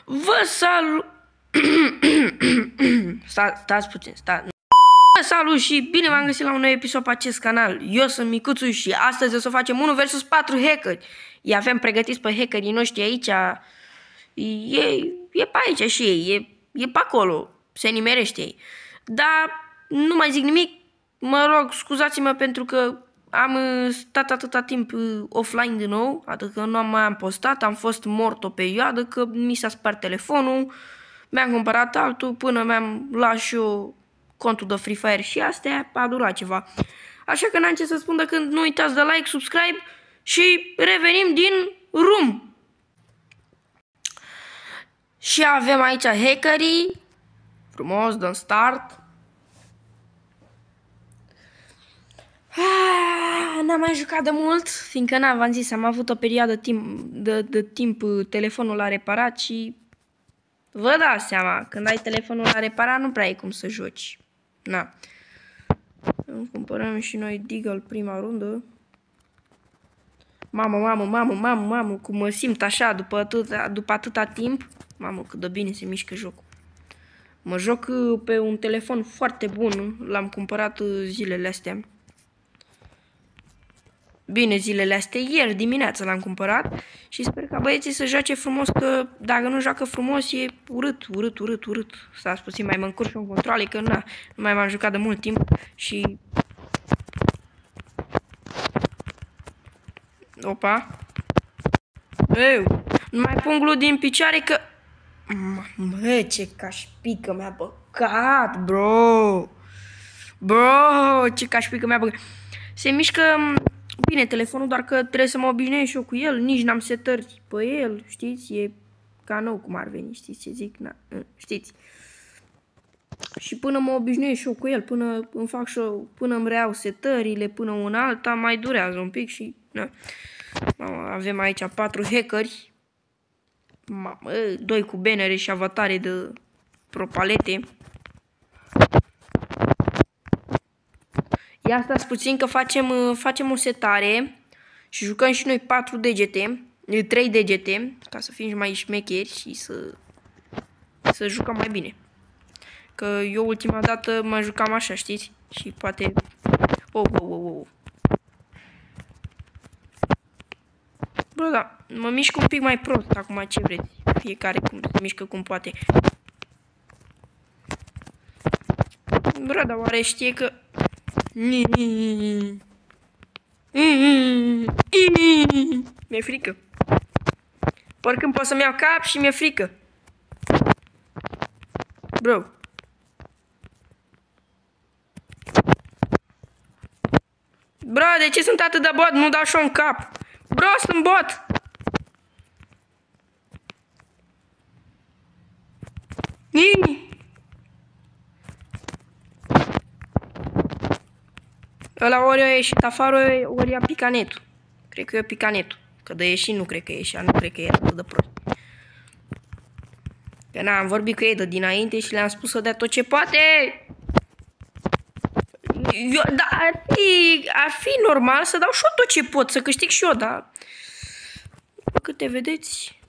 Vă salut! Stați puțin, stați. Vă salut și bine v-am găsit la un nou episod pe acest canal. Eu sunt Micuțu și astăzi o să facem 1 vs 4 hackeri. Îi avem pregătiți pe hackerii noștri aici. E pe aici și ei, e pe acolo, se nimerește ei. Dar nu mai zic nimic, mă rog, scuzați-mă pentru că am stat atâta timp offline din nou, adică nu mai am postat, am fost mort o perioadă că mi s-a spart telefonul, mi-am cumpărat altul până mi-am luat și eu contul de Free Fire și astea a durat ceva. Așa că n-am ce să spun decât nu uitați de like, subscribe și revenim din room. Și avem aici hackerii, frumos, dăm start. N-am mai jucat de mult, fiindcă v-am zis, am avut o perioadă de timp telefonul la reparat și vă dați seama, când ai telefonul la reparat nu prea ai cum să joci. Na. Îmi cumpărăm și noi Deagle prima rundă. Mamă, cum mă simt așa după atâta timp. Mamă, cât de bine se mișcă jocul. Mă joc pe un telefon foarte bun, l-am cumpărat zilele astea. Bine, zilele astea, ieri dimineața l-am cumpărat și sper ca băieții să joace frumos, că dacă nu joacă frumos e urât. Stați puțin, mai mă încurc și în controle, că nu mai m-am jucat de mult timp și... Opa! Eu, nu mai pun glu din picioare că... Mă, ce cașpică mi-a băgat, bro! Bro, ce cașpică mi-a băgat! Se mișcă... Bine, telefonul, doar că trebuie să mă obișnuiesc și eu cu el, nici n-am setări pe el, știți, e ca nou cum ar veni, știți ce zic, știți. Și până mă obișnuiesc și eu cu el, până îmi fac și eu, până îmi reau setările, până una alta, mai durează un pic și, na. Avem aici 4 hackeri, 2 cu bannere și avatare de propalete. Ia stați puțin că facem o setare și jucăm și noi 4 degete, 3 degete, ca să fim mai șmecheri și să jucăm mai bine. Că eu ultima dată mă jucam așa, știți? Și poate... Oh. Bă, da, mă mișc un pic mai prost acum, ce vreți. Fiecare cum se mișcă cum poate. Bă, dar oare știe că... Mi-e frică. Oricând pot să-mi iau cap și mi-e frică. Bro. Bro, de ce sunt atât de bot? Nu dau și-o în cap. Bro, sunt bot. Ăla ori a ieșit afară, ori a picat netul. Cred că eu picat netul. Că de ieșit nu cred că ieșea, nu cred că era atât de prost. Că am vorbit cu ei de dinainte și le-am spus să dea tot ce poate. Da, ar fi normal să dau și eu tot ce pot, să câștig și eu, dar... După câte vedeți,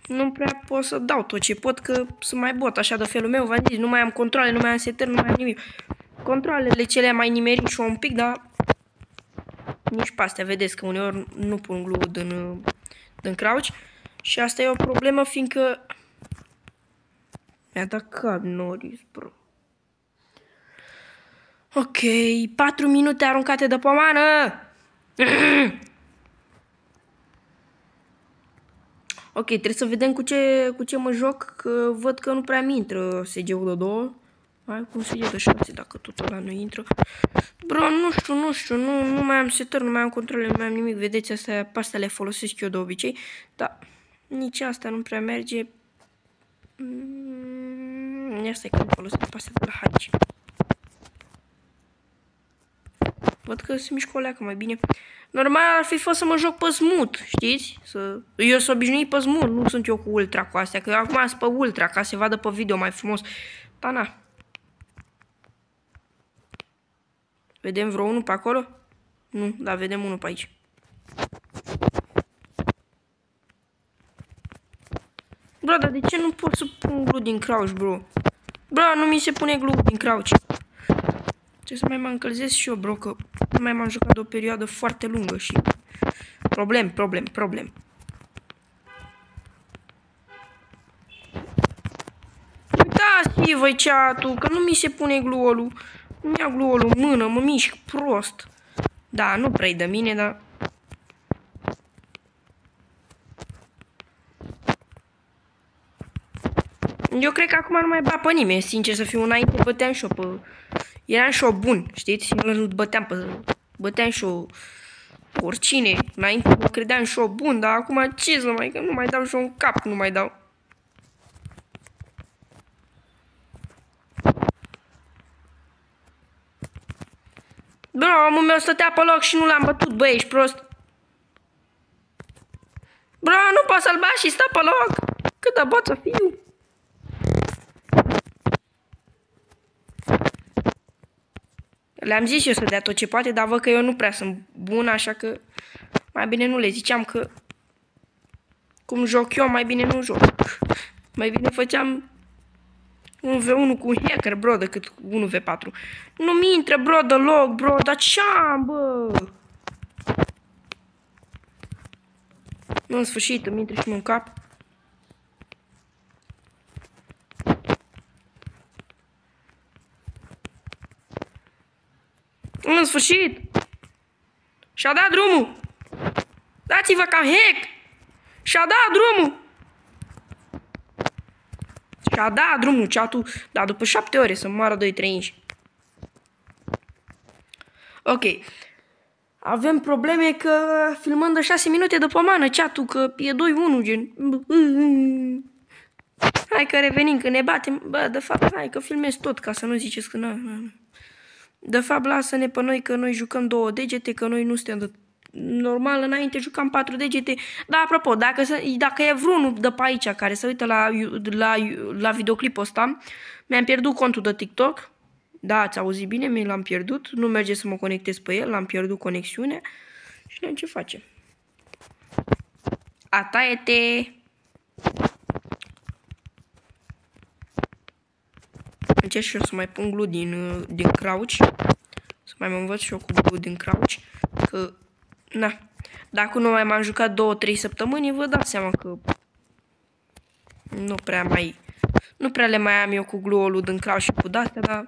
nu prea pot să dau tot ce pot, că sunt mai bot așa de felul meu, v-am zis, nu mai am controle, nu mai am setări, nu mai am nimic. Controlele cele mai nimerit și un pic, dar nici pe astea, vedeți că uneori nu pun glu din crouch și asta e o problemă, fiindcă mi-a dat cap Norris, bro. Ok, 4 minute aruncate de pomană. Ok, trebuie să vedem cu ce mă joc, că văd că nu prea mi intră SG-ul de 2. Hai cum SG de 6 dacă tot ăla nu intră. Bro, nu știu, nu mai am setări, nu mai am controle, nu mai am nimic. Vedeți, pe astea le folosesc eu de obicei, dar nici asta nu prea merge. Asta e că nu folosesc pe astea de la aici. Văd că se mișcă o leacă mai bine. Normal ar fi fost să mă joc pe smooth, știți? Eu sunt obișnuit pe smooth, nu sunt eu cu ultra cu astea, că acum sunt pe ultra, ca să se vadă pe video mai frumos. Dar na. Vedem vreo unul pe acolo? Nu, dar vedem unul pe aici. Bro, dar de ce nu pot să pun glue din crouch, bro? Bro, nu mi se pune glue din crouch. Trebuie să mai mă încălzesc și eu, bro, că nu mai m-am jucat de o perioadă foarte lungă și... Problem. Uitați-i voi chat-ul, că nu mi se pune glue-ul. Nu-mi ia glue-ul în mână, mă mișc prost. Da, nu prea-i de mine, dar... Eu cred că acum nu mai bat pe nimeni, sincer să fiu, înainte băteam și-o pe... Eram și-o bun, știți? Nu băteam pe... Băteam și-o... Oricine, înainte mă credeam și-o bun, dar acum ce să mai... Că nu mai dau și-o în cap, nu mai dau. Bro, omul meu stătea pe loc și nu l-am bătut, bă, ești prost. Bro, nu pot să-l bat și stă pe loc. Cât de bot să fiu. Le-am zis eu să dea tot ce poate, dar văd că eu nu prea sunt bun, așa că mai bine nu le ziceam că cum joc eu, mai bine nu joc. Mai bine făceam 1v1 cu un hacker, bro, decât 1v4. Nu-mi intră, bro, deloc, bro, dar ce-am, bă? Nu, în sfârșit, îmi intră și în cap. În sfârșit! Și-a dat drumul! Dați-vă ca hack! Și-a dat drumul! Și-a dat drumul chat-ul, dar după 7 ore să moară 2-3 inși. Ok. Avem probleme că filmăm de 6 minute după mană chat-ul, că e 2-1 gen. Hai că revenim, că ne batem. Bă, de fapt, hai că filmez tot, ca să nu ziceți că nu. De fapt, lasă-ne pe noi că noi jucăm 2 degete, că noi nu suntem de... Normal, înainte jucam 4 degete. Dar, apropo, dacă e vreunul de pe aici care se uită la videoclipul ăsta, mi-am pierdut contul de TikTok. Da, ați auzit bine, mi l-am pierdut. Nu merge să mă conectez pe el, l-am pierdut conexiunea. Și noi ce facem? Ataie-te! Încerc și eu să mai pun glue din crouch. Să mai mă învăț și eu cu glue din crouch. Că, na, dacă nu mai m-am jucat 2-3 săptămâni, vă dați seama că nu prea le mai am eu cu glue-ul din crouch și cu de-astea, dar,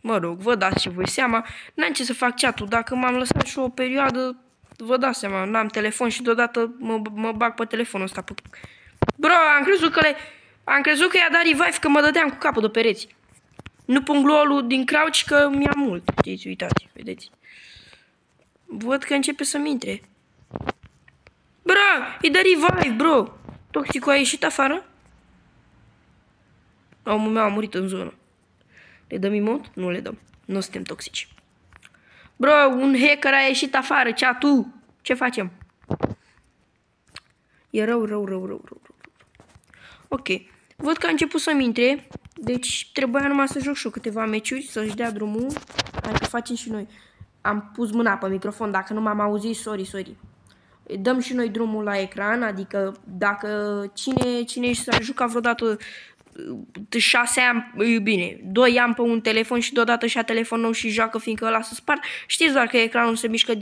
mă rog, vă dați și voi seama. N-am ce să fac chat-ul, dacă m-am lăsat și o perioadă, vă dați seama, n-am telefon și deodată mă bag pe telefonul ăsta. Bro, am crezut că i-a dat revive, că mă dădeam cu capul de pereți. Nu pun glue-ul din crouch că mi-a mult. Știți, uitați, vedeți. Văd că începe să-mi intre. Bro, îi dă revive, bro. Toxicul a ieșit afară? Omul meu a murit în zonă. Le dăm emote? Nu le dăm. Nu suntem toxici. Bro, un hacker a ieșit afară, chat-ul. Ce facem? E rău. Ok. Văd că a început să-mi intre. Deci trebuia numai să joc și eu câteva meciuri, să-și dea drumul. Hai că facem și noi. Am pus mâna pe microfon, dacă nu m-am auzit, sorry. Dăm și noi drumul la ecran, adică dacă cine s-a jucat vreodată 6 ani, bine, 2 ani pe un telefon și deodată și-a telefon nou și joacă, fiindcă ăla se spart, știți doar că ecranul se mișcă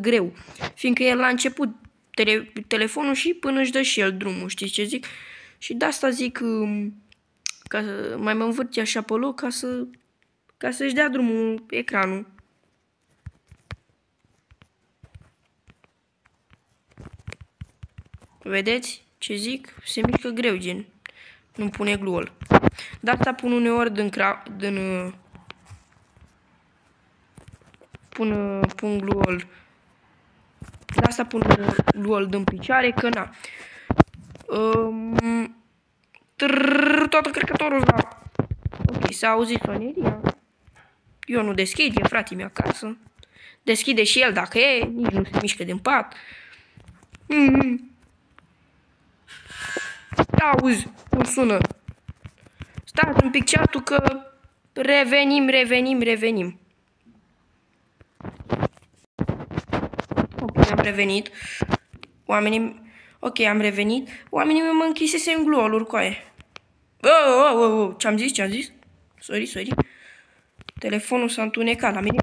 greu, fiindcă el la început telefonul și până își dă și el drumul, știți ce zic? Și de asta zic că mai mă învârti așa pe loc ca să-și dea drumul ecranul. Vedeți ce zic? Se mișcă greu, gen. Nu pune glue-ul. De asta pun uneori pun glue-ul. De asta pun glue-ul din picioare, că na. Toată cărcătorul ăsta. Ok, s-a auzit soneria. Eu nu deschid, e fratele meu acasă. Deschide și el dacă e, nici nu se mișcă din pat. Auzi, cum sună. Stați un pic chat-ul că revenim. Ok, am revenit. Ok, am revenit. Oamenii mei mă închisese în gluoluri cu aia. Oh, ce-am zis? Sorry. Telefonul s-a întunecat la mine.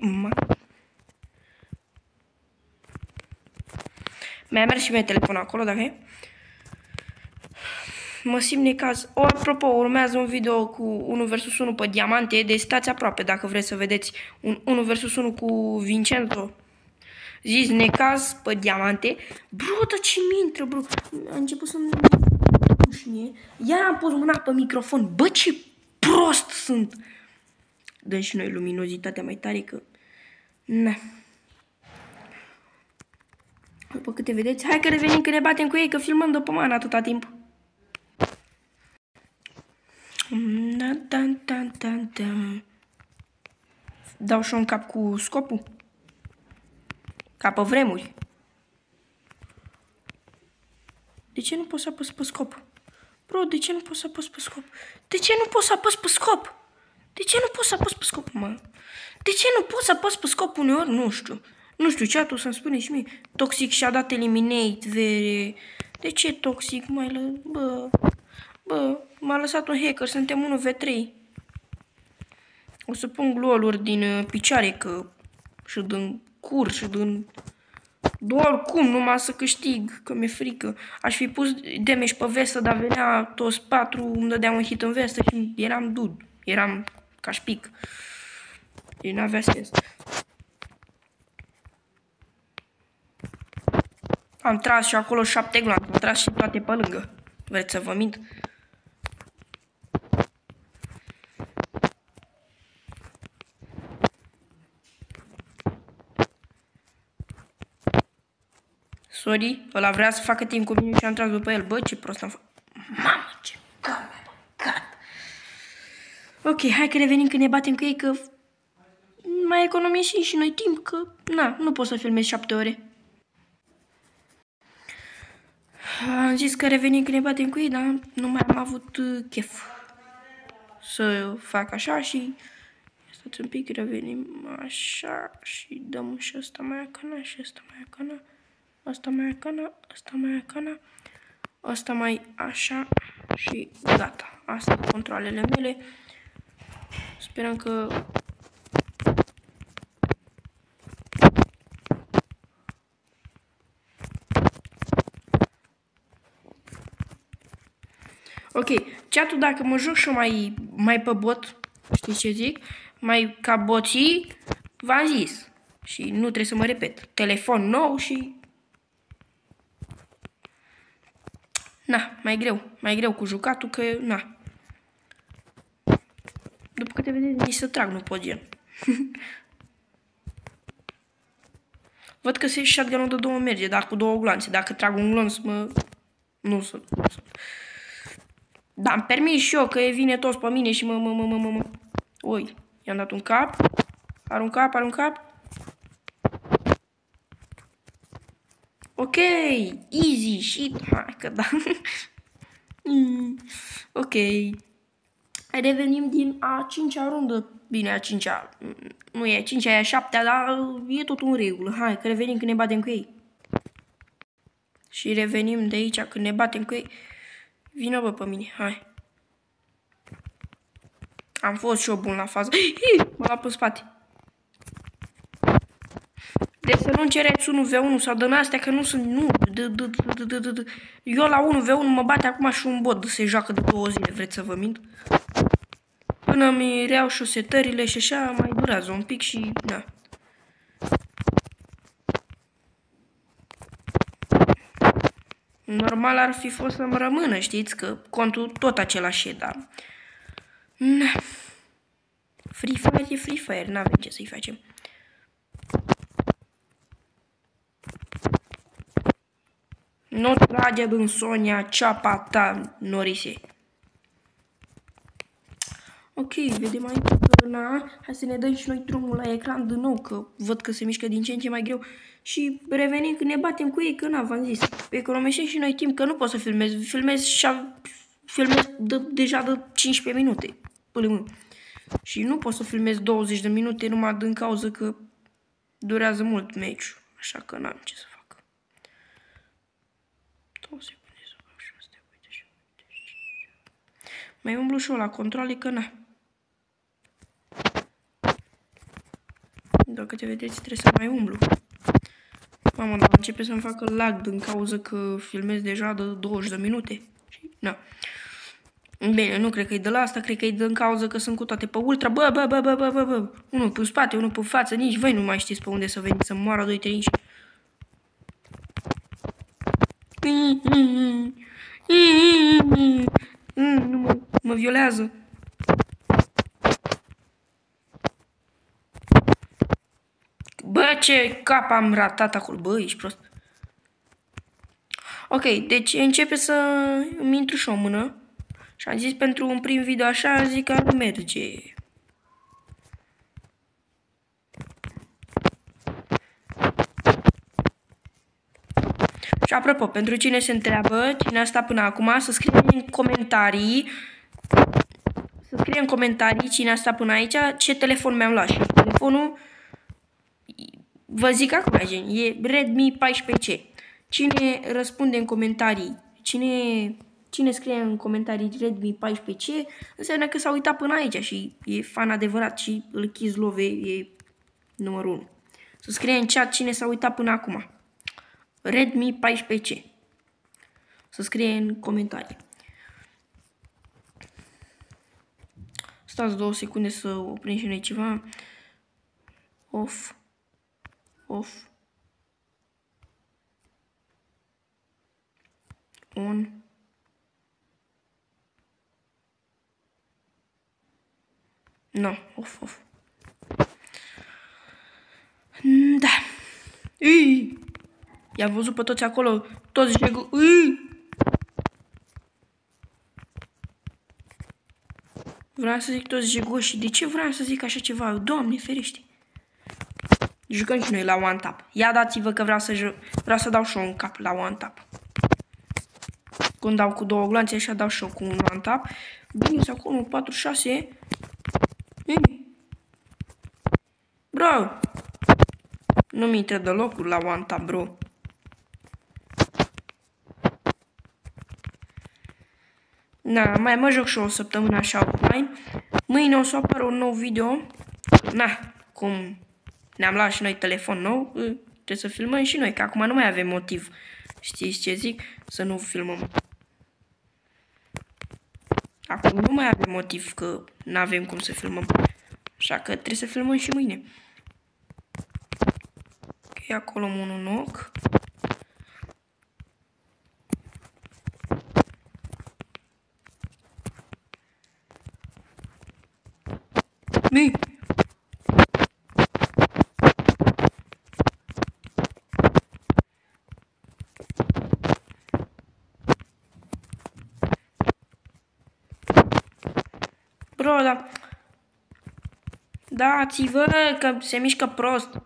Mi-a mers și mie telefonul acolo, dacă e. Mă simt necaz. Apropo, urmează un video cu 1 vs 1 pe diamante, deci stați aproape dacă vreți să vedeți un 1 vs 1 cu Vincenzo. Zis necaz pe diamante. Bro, dar ce mi-intră, bro? A început să-mi mie. Iar am pus mâna pe microfon. Bă, ce prost sunt! Dăm și noi luminozitatea mai tare că... Na. După câte vedeți, hai că revenim că ne batem cu ei, că filmăm după mana atâta timp. Dau și un cap cu scopul. Ca pe vremuri. De ce nu pot să apăs pe scop? Bro, de ce nu pot să apăs pe scop? De ce nu pot să apăs pe scop? De ce nu pot să apăs pe scop, mă? De ce nu pot să apăs pe scop uneori? Nu știu. Nu știu, chat-ul să-mi spune și mie. Toxic și-a dat eliminate, vere. De ce Toxic? Bă, m-a lăsat un hacker, suntem 1v3. O să pun gloluri din picioare, că și din cur, și din... Doar cum, numai să câștig, că mi-e frică. Aș fi pus damage pe vestă, dar venea toți 4, îmi dădea un hit în vestă și eram dud. Eram ca șpic. Deci n-avea sens. Am tras și acolo 7 gloanțe, am tras și toate pe lângă. Vreți să vă mint? Sorry, ăla vrea să facă timp cu mine și am tras după el. Bă, ce prost am făcut. Mamă, ce cam mi-a băgat. Ok, hai că revenim când ne batem cu ei, că mai economisim și noi timp, că na, nu pot să filmez 7 ore. Am zis că revenim când ne batem cu ei, dar nu mai am avut chef să fac așa și... Stați un pic, revenim așa și dăm și ăsta mai acana și ăsta mai acana. Asta mai acana, asta mai acana, asta mai așa și gata. Asta sunt controlele mele. Sperăm că... Ok, chat-ul dacă mă joc și mai pe bot, știți ce zic? Mai ca boții, v-am zis. Și nu trebuie să mă repet. Telefon nou și... Na, mai greu cu jucatul, că na. După câte vedeți, nici să trag nu pot gen. Văd că se shotgun-ul de 2 merge, dar cu 2 gloanțe. Dacă trag un glonț, mă... Nu sunt. Dar am permis și eu, că vine toți pe mine și mă... Oi, i-am dat un cap. Are un cap. Ok, easy shit. Hai că da. Ok. Revenim din a 5-a rundă. Bine, a 5-a. Nu e a 5-a, e a 7-a, dar e tot în regulă. Hai, că revenim când ne batem cu ei. Și revenim de aici când ne batem cu ei. Vină, bă, pe mine, hai. Am fost și eu bun la fază. M-a luat pe spate. Deci să nu încereți 1v1 sau din astea, că nu sunt... Nu. Eu la 1v1 mă bate acum și un bot. Se joacă de 2 zile, vreți să vă mint? Până mi reau și setările și așa, mai durează un pic și... Na. Normal ar fi fost să-mi rămână, știți, că contul tot același e, dar... Na. Free Fire e Free Fire, n-avem ce să-i facem. Nu trage în Sonia, ceapa ta, Norise. Ok, vedem aici că, na, hai să ne dăm și noi drumul la ecran din nou, că văd că se mișcă din ce în ce mai greu. Și revenim când ne batem cu ei, că na, v-am zis, economisim și noi timp, că nu pot să filmez. Filmez deja de 15 minute. Până și nu pot să filmez 20 de minute numai din cauza că durează mult meciul. Așa că n-am ce să fac. 2 secunde. Mai umblu și eu la controle că na. Dacă te vedeți, trebuie să mai umblu. Mamă, dar începe să-mi facă lag din cauza că filmez deja de 20 de minute. Și, na. Bine, nu cred că e de la asta, cred că e din cauza că sunt cu toate pe ultra. Bă. Unul pe spate, unul pe față, nici voi nu mai știți pe unde să veniți să moară 2-3 inși. Nu mă violează. Bă, ce cap am ratat acolo. Bă, ești prost. Ok, deci începe să îmi intru și o mână. Și am zis pentru un prim video așa, zic că ar merge. Și apropo, pentru cine se întreabă, cine a stat până acum, să scrie în comentarii. Să scrie în comentarii cine a stat până aici, ce telefon mi-am luat. Și telefonul, vă zic acum, gen, e Redmi 14C. Cine răspunde în comentarii, cine scrie în comentarii Redmi 14C, înseamnă că s-a uitat până aici și e fan adevărat și îl Chizlove e numărul 1. Să scrie în chat cine s-a uitat până acum. Redmi 14C. Să scrie în comentarii. Stați 2 secunde să oprim și noi ceva. Off. On. No, off. Da. I-am văzut pe toți acolo. Toți zice vreau să zic toți jegoși. De ce vreau să zic așa ceva? Doamne ferește. Jucăm și noi la one tap. Ia dați-vă că vreau să dau și eu un cap la one tap. Când dau cu 2 glanțe, așa dau și eu cu un one tap. Bine, sau cu 1-4-6. Bro! Nu-mi intră deloc la one tap, bro. Na, mai mă joc și o săptămână așa offline. Mâine o să apară un nou video. Na, cum ne-am luat și noi telefon nou, trebuie să filmăm și noi, că acum nu mai avem motiv. Știți ce zic? Să nu filmăm. Acum nu mai avem motiv că nu avem cum să filmăm. Așa că trebuie să filmăm și mâine. Ok, acolo un ochi. Mi! Bro, da. Dați-vă că se mișcă prost.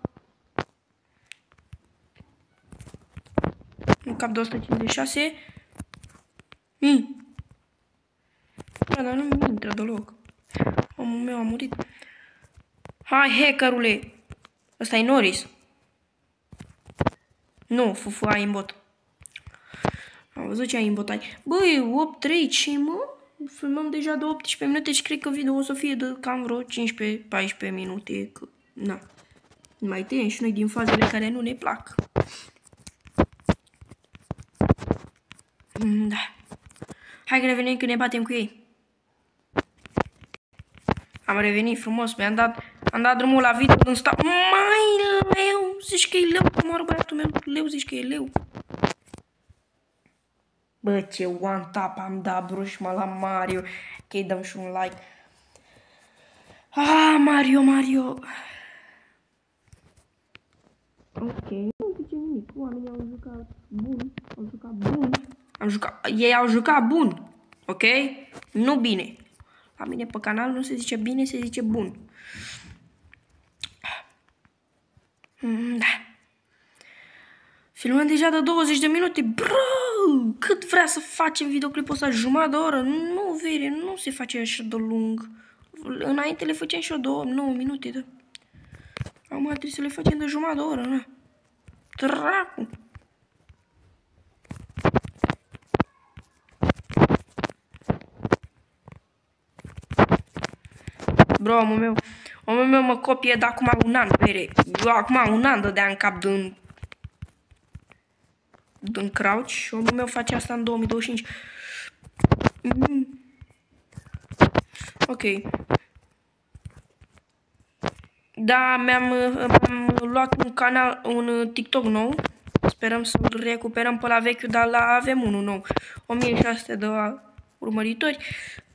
Un cap de 156. Da, dar nu-mi intră deloc. Omul meu a murit. Hai, hackerule! Ăsta e Norris. Nu, fufu, ai în bot. Am văzut ce ai în bot ai. Băi, 8-3, ce mă? Filmăm deja de 18 minute și cred că video o să fie de cam vreo 15-14 minute. Că, na. Mai tăiem și noi din fazele care nu ne plac. Da. Hai că revenim când ne batem cu ei. Am revenit frumos, am dat drumul la video când stau. Mai leu, zici că e leu, moară băiatul meu, leu, zici că e leu. Bă, ce one tap am dat, brușma la Mario. Ok, dăm și un like. Ah, Mario. Ok, nu zice nimic. Oamenii au jucat bun. Ei au jucat bun. Ok? Nu bine. La mine pe canal nu se zice bine, se zice bun. Da. Filmăm deja de 20 de minute. Bro! Cât vrea să facem videoclipul ăsta? Jumătate de oră? Nu, vere, nu se face așa de lung. Înainte le făceam și eu 9 minute, da. Acum trebuie să le facem de jumătate de oră, na. Dracu! Bro, omul meu mă copie de acum un an, bere. Eu acum un an dădea în cap din crouch și omul meu face asta în 2025. Ok. Da, mi-am luat un canal, un TikTok nou. Sperăm să-l recuperăm pe la vechiul, dar avem unul nou. 1600 de urmăritori.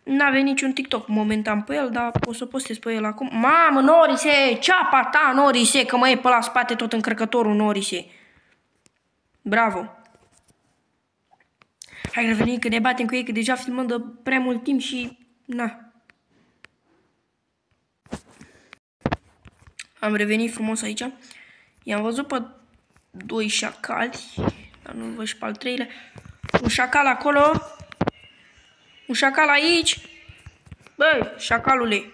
N-avea niciun TikTok momentan pe el, dar o să postez pe el acum. Mamă, Norise! Ceapa ta, Norise! Că mă e pe la spate tot încărcătorul, Norise! Bravo! Hai revenim că ne batem cu ei, că deja filmăm de prea mult timp și... Na. Am revenit frumos aici. I-am văzut pe 2 șacali, dar nu văd și pe al treilea. Un șacal acolo. Un șacal aici. Băi, șacalule.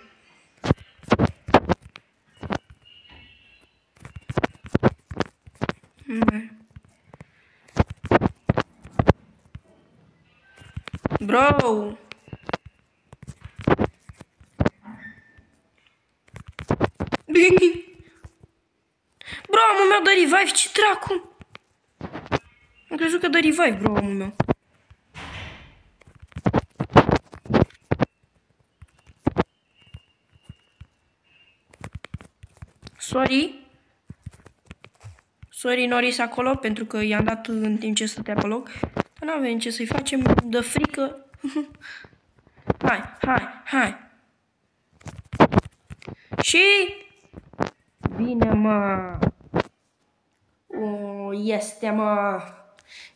Bro. Bro, omul meu dă revive, ce dracu? Am crezut că dă revive, bro, omul meu. Sorry, Noris acolo, pentru că i-am dat în timp ce stătea pe loc. Dar n-avem ce să-i facem, de frică. Hai. Și... Bine, mă. Este, mă.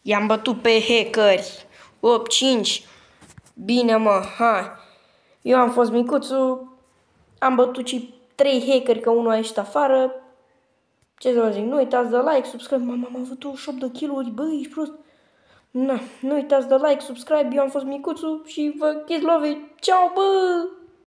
I-am bătut pe hackeri. 8-5. Bine, mă, hai. Eu am fost micuțul. Am bătut și 3 hackeri, că unul a ieșit afară. Ce să vă zic, nu uitați de like, subscribe. Mama, am avut 88 de kill-uri, bă, ești prost. Na, nu uitați de like, subscribe, eu am fost micuțul și vă kiss love. Ciao, bă!